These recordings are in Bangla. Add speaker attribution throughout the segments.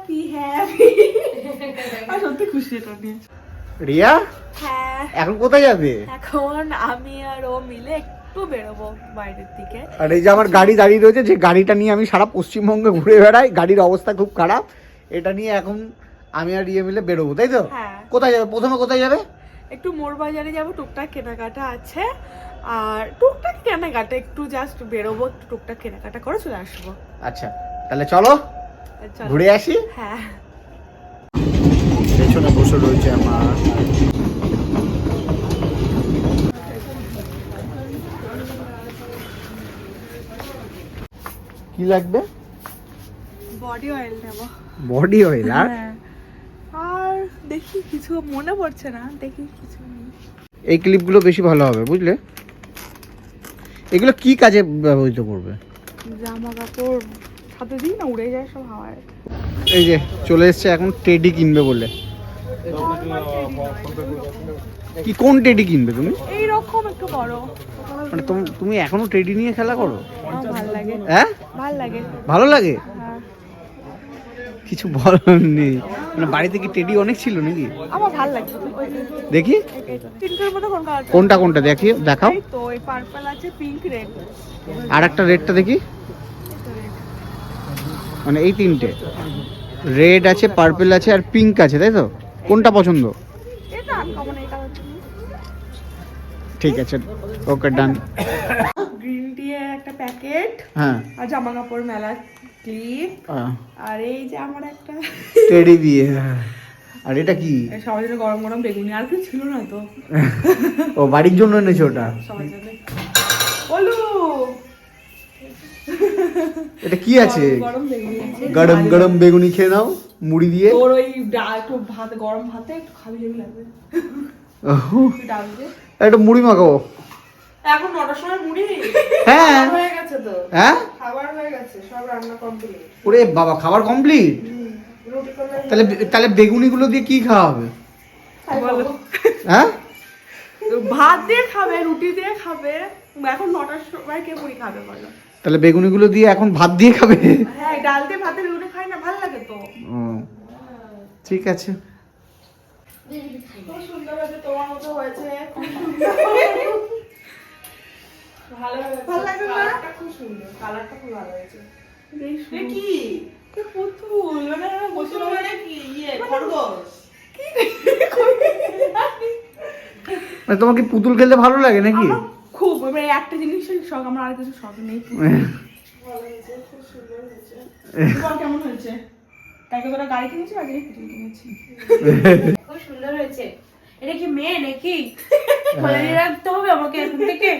Speaker 1: হ্যাপি হ্যাপি আমি সত্যি খুশি এটা নিয়ে।
Speaker 2: রিয়া
Speaker 1: হ্যাঁ
Speaker 2: এখন কোথায় যাবে?
Speaker 1: এখন আমি আর ও মিলে একটু বেরোবো বাইরের দিকে।
Speaker 2: আর এই যে আমার গাড়ি দাঁড়িয়ে রয়েছে, যে গাড়িটা নিয়ে আমি সারা পশ্চিমবঙ্গে ঘুরে বেড়াই, গাড়ির অবস্থা খুব খারাপ। এটা নিয়ে এখন আমি আর রিয়া মিলে বেরোবো, তাই তো?
Speaker 1: হ্যাঁ
Speaker 2: কোথায় যাবে প্রথমে, কোথায় যাবে?
Speaker 1: একটু মোড় বাজারে যাবো, টুকটাক কেনাকাটা আছে। আর টুকটাক কেনাকাটা একটু জাস্ট বেরোবো, একটু টুকটাক কেনাকাটা করে চলে আসবো।
Speaker 2: আচ্ছা তাহলে চলো
Speaker 1: চলো।
Speaker 2: ঘুরে আসি।
Speaker 1: হ্যাঁ
Speaker 2: পেছনে বসে রয়েছে আমার কি লাগবে?
Speaker 1: বডি অয়েল নেবো।
Speaker 2: Body oil. আর
Speaker 1: হ্যাঁ, আর দেখি কিছু মনে পড়ছে না, দেখি কিছু নেই।
Speaker 2: এই ক্লিপগুলো বেশি ভালো হবে, বুঝলে? এগুলো কি কাজে ব্যবহৃত করবে?
Speaker 1: জামা কাপড় সাথে দিই না, উড়ে যায় সব হাওয়ায়।
Speaker 2: এই যে চলে এসছে এখন টেডি কিনবে বলে। কি কোন টেডি কিনবে তুমি?
Speaker 1: এইরকম একটু বড়।
Speaker 2: মানে তুমি এখনো টেডি নিয়ে খেলা করো?
Speaker 1: আমার ভালো লাগে।
Speaker 2: হ্যাঁ
Speaker 1: ভালো লাগে।
Speaker 2: ভালো লাগে?
Speaker 1: হ্যাঁ
Speaker 2: কিছু বলার নেই। মানে বাড়িতে কি টেডি অনেক ছিল নাকি?
Speaker 1: আমার ভালো লাগে।
Speaker 2: দেখি
Speaker 1: তিনটার মধ্যে কোন কালার?
Speaker 2: কোনটা কোনটা দেখি, দেখাও।
Speaker 1: এই তো এই পার্পল আছে, পিঙ্ক, রেড।
Speaker 2: আর একটা রেডটা দেখি। মানে এই তিনটে রেড আছে, পার্পল আছে আর পিঙ্ক আছে, তাই তো? কোনটা পছন্দ?
Speaker 1: এটা আনকমন, এই কালারটা।
Speaker 2: ঠিক আছে, ওকে ডান।
Speaker 1: গ্রিন টি এর একটা প্যাকেট,
Speaker 2: হ্যাঁ
Speaker 1: আর জামা কাপড় মেলা ক্লিপ, আর এই যে আমার একটা
Speaker 2: টেডি বিয়ে। আর এটা কি?
Speaker 1: সবার জন্য গরম গরম বেগুনি, আর কিছু ছিল না তো।
Speaker 2: ও বাড়ির জন্য এনেছো ওটা?
Speaker 1: সবার জন্য বলু।
Speaker 2: এটা কি আছে?
Speaker 1: গরম বেগুনি আছে।
Speaker 2: গরম গরম বেগুনি খেয়ে নাও মুড়ি দিয়ে।
Speaker 1: তোর ওই একটু ভাত, গরম ভাতে একটু খাবি লেগে লাগবে। তুই ডাল দে।
Speaker 2: একটা মুড়ি মাখাবো।
Speaker 1: এখন 9টার সময় মুড়ি?
Speaker 2: হ্যাঁ
Speaker 1: খাবার হয়ে গেছে তো।
Speaker 2: হ্যাঁ,
Speaker 1: খাবার হয়ে গেছে, সব রান্না কমপ্লিট।
Speaker 2: ওরে বাবা, খাবার কমপ্লিট?
Speaker 1: রুটি করলে
Speaker 2: তাহলে তাহলে বেগুনিগুলো দিয়ে কি খাওয়াবে?
Speaker 1: বলো।
Speaker 2: হ্যাঁ
Speaker 1: ভাত দিয়ে খাবে, রুটি দিয়ে খাবে। এখন 9টার সময় কে মুড়ি খাবে বলো?
Speaker 2: তাহলে বেগুনিগুলো দিয়ে এখন ভাত দিয়ে খাবে?
Speaker 1: হ্যাঁ, ডাল দিয়ে ভাতে রুটি খাই না, ভালো লাগে তো।
Speaker 2: ও ঠিক আছে।
Speaker 1: খুব সুন্দর হয়েছে, তোমার মতো হয়েছে। ভালো হয়েছে, ভালো লাগে না? কালারটা খুব সুন্দর, কালারটা খুব ভালো হয়েছে। এ কি? এ পুতুল, মানে পুতুল মানে কি? খরগোশ।
Speaker 2: মানে তোমার কি পুতুল খেলতে ভালো লাগে নাকি?
Speaker 1: আমার খুব, মানে একটা জিনিসের শখ, আমার আর কিছু শখ নেই। ভালো হয়েছে, খুব সুন্দর হয়েছে। তোমার কেমন হয়েছে? কালকে তোরা গাড়ি কিনেছি, আগে পুতুল কিনেছি।
Speaker 3: খুব সুন্দর হয়েছে। এটা কি মেয়ে নাকি? বলে দিয়ে রাখতে হবে আমাকে এখন থেকে।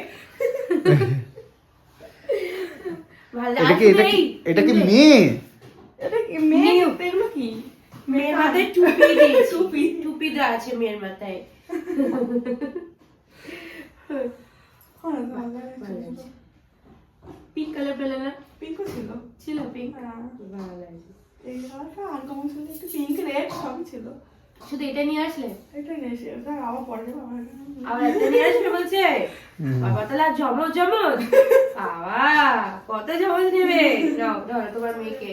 Speaker 2: এটা কি মেয়ে?
Speaker 1: এটা কি মেয়ে? এগুলো কি?
Speaker 3: মেয়ের মাথায় টুপি দিয়েছি। টুপি দেওয়া আছে মেয়ের মাথায়। পিঙ্ক কালার পেলে না?
Speaker 1: পিঙ্কও ছিল।
Speaker 3: ছিল পিঙ্ক।
Speaker 1: ভালো লাগছে। এই কালারটা আনকমন ছিল, একটু পিঙ্ক, রেড সবই ছিল।
Speaker 3: শুধু এটা নিয়ে আসলে?
Speaker 1: এটা নিয়ে এসে আবার পরে যাবো,
Speaker 3: আবার একটা নিয়ে আসলে বলছে? বাবা তাহলে আর জমজ জমজ? বাবা কত জমজ নেবে? নাও ধরো তোমার মেয়েকে।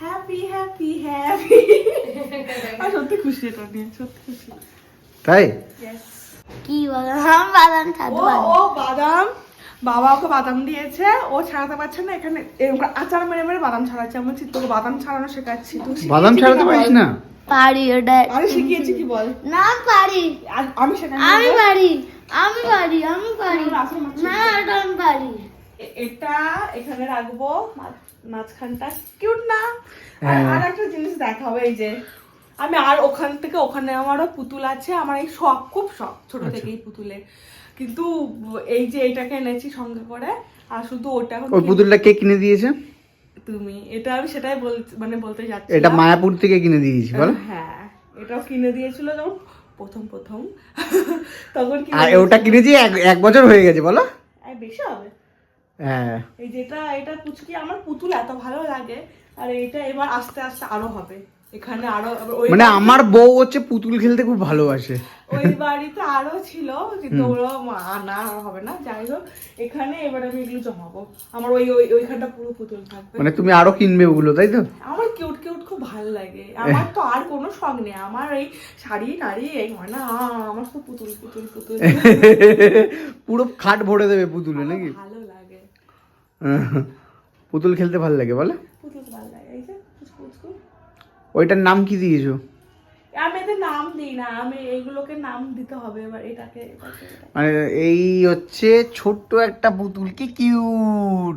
Speaker 1: হ্যাপি হ্যাপি হ্যাপি আমি সত্যি খুশি এটা নিয়ে, সত্যি খুশি।
Speaker 2: তাই?
Speaker 4: কি বাদাম? বাদাম
Speaker 1: ও বাদাম, বাবা ওকে বাদাম দিয়েছে, ও ছাড়াতে পারছে না, এখানে এরকম আচার মেরে মেরে বাদাম ছাড়াচ্ছে। আমি বলছি তোকে বাদাম ছাড়ানো শেখাচ্ছি। তুই
Speaker 2: বাদাম ছাড়াতে পারিস না?
Speaker 4: পারি ওটা।
Speaker 1: আমি শিখিয়েছি, কি বল?
Speaker 4: না পারি।
Speaker 1: আমি শেখাচ্ছি।
Speaker 4: আমি পারি। আমি পারি। আমি পারি। না এটা আমি পারি।
Speaker 1: এটা এখানে রাখবো, মাঝখানটা কিউট না? আর একটা জিনিস দেখাবো, এই যে আমি আর ওখান থেকে ওখানে আমারও পুতুল আছে। আমার এই শখ, খুব শখ ছোট থেকেই পুতুলের। কিন্তু এই যে এটাকে এনেছি সঙ্গে করে, আর শুধু ওটা।
Speaker 2: ওই পুতুলটা কে কিনে দিয়েছে?
Speaker 1: তুমি। এটা আমি সেটাই বলতে যাচ্ছি।
Speaker 2: এটা মায়াপুর থেকে কিনে দিয়েছি বল।
Speaker 1: হ্যাঁ, এটাও কিনে দিয়েছিল যখন প্রথম তখন কি।
Speaker 2: আর ওটা কিনেছি এক বছর হয়ে গেছে বলো।
Speaker 1: বেশি হবে।
Speaker 2: হ্যাঁ,
Speaker 1: এই যেটা, এটা পুচকি আমার পুতুল এত ভালো লাগে, আর এটা এবার আস্তে আস্তে আরো হবে। এখানে আরো ওই
Speaker 2: মানে আমার বউ হচ্ছে পুতুল খেলতে খুব ভালোবাসে।
Speaker 1: ওই বাড়িতে আরো ছিল কিন্তু ওরা আনা হবে না, যাই হোক এখানে এবার আমি এগুলো জমাবো। আমার ওইখানটা পুরো পুতুল থাকবে।
Speaker 2: মানে তুমি আরো কিনবে ওগুলো, তাই তো?
Speaker 1: আমার কিউট কিউট খুব ভালো লাগে। আমার তো আর কোনো শখ নেই, আমার এই শাড়ি টাড়ি এই হয় না, আমার তো পুতুল পুতুল পুতুল
Speaker 2: পুরো খাট ভরে দেবে পুতুলে নাকি?
Speaker 1: ভালো লাগে,
Speaker 2: পুতুল খেলতে ভালো লাগে বলে?
Speaker 1: পুতুল ভালো লাগে। এই যে পুচকু,
Speaker 2: ওইটার নাম কি দিয়েছো?
Speaker 1: আমি এদের নাম দিই না, আমি এইগুলোকে নাম দিতে হবে এবার। এটাকে
Speaker 2: মানে এই হচ্ছে ছোট্ট একটা পুতুল, কি কিউট।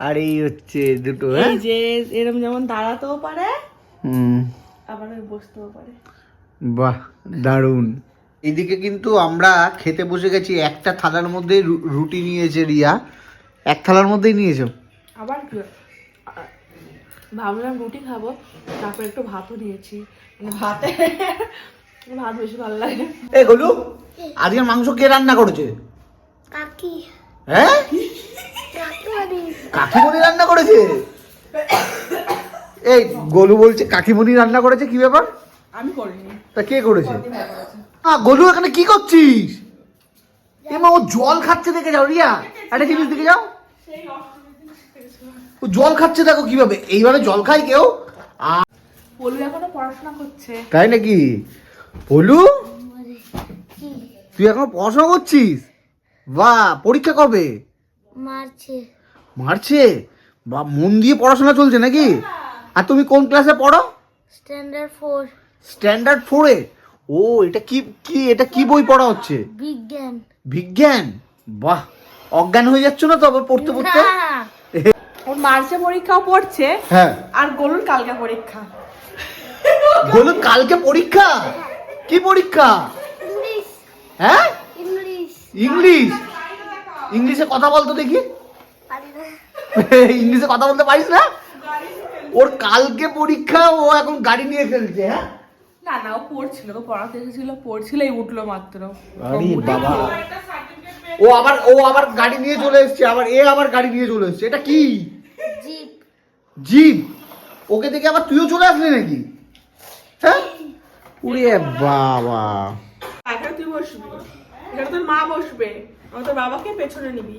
Speaker 2: আর এই হচ্ছে দুটো,
Speaker 1: এই যে এরকম যেমন দাঁড়াতেও পারে
Speaker 2: হুম,
Speaker 1: আবার বসতেও পারে।
Speaker 2: বাহ দারুণ। এদিকে কিন্তু আমরা খেতে বসে গেছি। একটা থালার মধ্যে রুটি নিয়েছে রিয়া, এক থালার মধ্যেই নিয়েছো?
Speaker 1: আবার কি ভাবলাম রুটি খাবো, তারপর একটু ভাতও নিয়েছি, মানে ভাত বেশি ভালো লাগে।
Speaker 2: এ গোলু, আজকে মাংস কে রান্না করেছে?
Speaker 4: কাকি
Speaker 2: হ্যাঁ,
Speaker 4: কাকি
Speaker 2: কাকিমণি রান্না করেছে। এই গোলু বলছে কাকিমণি রান্না করেছে, কি ব্যাপার?
Speaker 1: আমি করিনি,
Speaker 2: তা কে করেছে?
Speaker 1: দিদি ভাই করেছে।
Speaker 2: গোলু এখানে কি করছিস? এমা ও জল খাচ্ছে, দেখে যাও রিয়া, একটা জিনিস দেখে যাও।
Speaker 1: সেই অষ্টমীর দিন শিখতে গেছিলাম।
Speaker 2: ও জল খাচ্ছে, দেখো কিভাবে, এইভাবে জল খায় কেউ?
Speaker 1: পলু এখনো পড়াশোনা করছে।
Speaker 2: তাই নাকি? বলু তুই এখন পড়াশোনা করছিস? বাহ, পরীক্ষা কবে?
Speaker 4: মারছে
Speaker 2: মার্চে? বা মন দিয়ে পড়াশোনা চলছে নাকি? আর তুমি কোন ক্লাসে পড়ো?
Speaker 4: Standard 4
Speaker 2: standard 4-এ? ও, এটা এটা কি বই পড়া হচ্ছে?
Speaker 4: বিজ্ঞান।
Speaker 2: বিজ্ঞান? বাহ, অজ্ঞান হয়ে যাচ্ছ না তো আবার পড়তে পড়তে?
Speaker 4: না,
Speaker 1: ওর মার্চে পরীক্ষাও পড়ছে,
Speaker 2: হ্যাঁ।
Speaker 1: আর গোলুর কালকে পরীক্ষা।
Speaker 2: বলুন কালকে পরীক্ষা? কি পরীক্ষা?
Speaker 4: ইংলিশ
Speaker 2: হ্যাঁ,
Speaker 4: ইংলিশ
Speaker 2: ইংলিশ। ইংলিশে কথা বলতো দেখি।
Speaker 4: পারি না।
Speaker 2: ইংলিশে কথা বলতে পারিস না? ওর কালকে পরীক্ষা, ও এখন গাড়ি নিয়ে খেলছে। হ্যাঁ,
Speaker 1: না না, ও পড়ছিল, ও পড়াতে এসেছিল, পড়ছিল, এই উঠলো মাত্র।
Speaker 2: আরে বাবা, ও আবার গাড়ি নিয়ে চলে এসেছে, আবার গাড়ি নিয়ে চলে এসেছে। এটা কি
Speaker 4: জিপ
Speaker 2: জিপ? ওকে দেখে আবার তুইও চলে আসলি নাকি? হ্যাঁ, উড়ে বাবা।
Speaker 1: এখানে তুই বসবি, এখানে তোর মা বসবে, আর তোর বাবাকে পেছনে নিবি।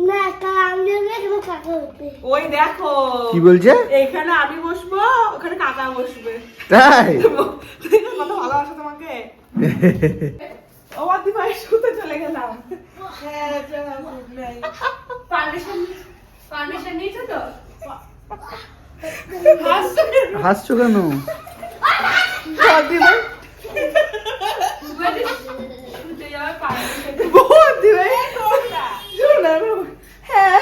Speaker 4: না, আমি এখানে কাকা উঠবে।
Speaker 1: ওই দেখো,
Speaker 2: কি বলছে?
Speaker 1: এখানে আমি বসবো, ওখানে কাকা বসবে।
Speaker 2: তাই?
Speaker 1: কত ভালোবাসো তোমাকে। ও আদি ভাই শুতে চলে গেলাম। হ্যাঁ, চলো, good night।
Speaker 3: পারমিশন নিয়েছো তো?
Speaker 2: হাসছো কেন?
Speaker 1: আদি ভাই,
Speaker 3: শুতে যাওয়ার পারমিশন
Speaker 1: আদি ভাই, হ্যাঁ,